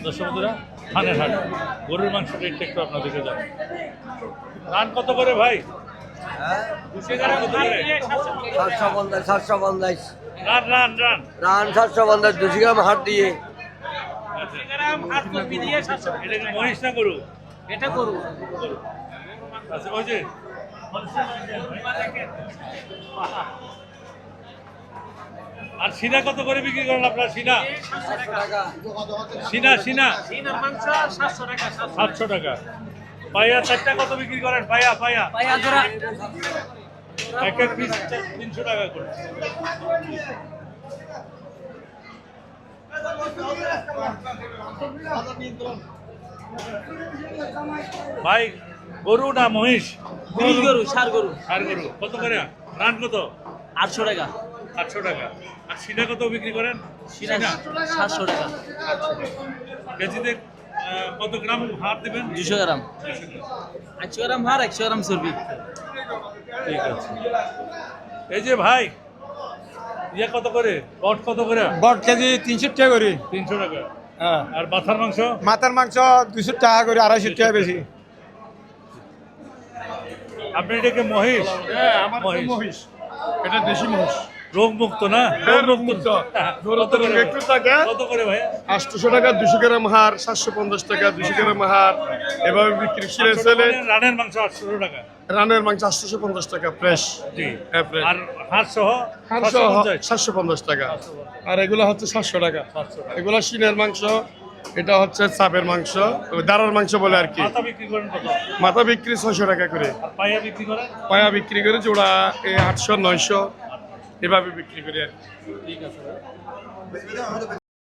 দর্শক বন্ধুরা, ধানের হাট গরুর মাংস রেটটা একটু আপনাদেরকে জানাই। রান কত করে ভাই? কত করে? 750 রান রান রান রান 750 200 গ্রাম হাট দিয়ে এটা কি মহিষ না গরু? এটা করু আচ্ছা ওই যে আর সিনা কত করে বিক্রি করেন আপনার? সিনা সিনা সিনা মাংস 700 টাকা 700 টাকা। পায়া চারটা কত বিক্রি করেন? পায়া পায়া পায়া জোড়া এক এক পিস 300 টাকা করে। ভাই গরু না মহিষ? গরু সার গরু আর গরু কত করে? রান কত? 800 টাকা 800 টাকা। আর সিনা কত বিক্রি করেন? সিনা 700 টাকা কেজিতে কত গ্রাম হার দেবেন? 200 গ্রাম 800 গ্রাম হার 100 গ্রাম চর্বি। ঠিক আছে। এই যে ভাই ইয়া কত করে? বট কত করে? বট কেজি 300 টাকা করে। 300 টাকা। হ্যাঁ। আর মাথার মাংস? মাথার মাংস 200 টাকা করে, 250 টাকা বেশি। আপনি এটাকে মহিষ? হ্যাঁ, আমার মহিষ। মহিষ। এটা দেশি মহিষ। রোগ মুক্ত না? হ্যাঁ, রোগমুক্ত। কত করে? একটু টাকা। কত করে ভাই? 800 টাকা 200 গ্রাম হার, 750 টাকা 200 গ্রাম হার। এভাবে বিক্রি করে চলে। রানের মাংস 800 টাকা। রানের মাংস 850 টাকা ফ্রেশ। জি। হ্যাঁ, fresh। আর হাড় সহ 750 750 750 টাকা। আর এগুলো হচ্ছে 700 টাকা। 700 টাকা। এগুলো সিনের মাংস, এটা হচ্ছে চাপের মাংস, দাঁড়ার মাংস বলে আর কি। মাথা বিক্রি করেন কত? মাথা বিক্রি 600 টাকা করে। আর পায়া বিক্রি করেন? পায়া বিক্রি করে জোড়া 800 900 এভাবে বিক্রি করি আর কি। ঠিক আছে।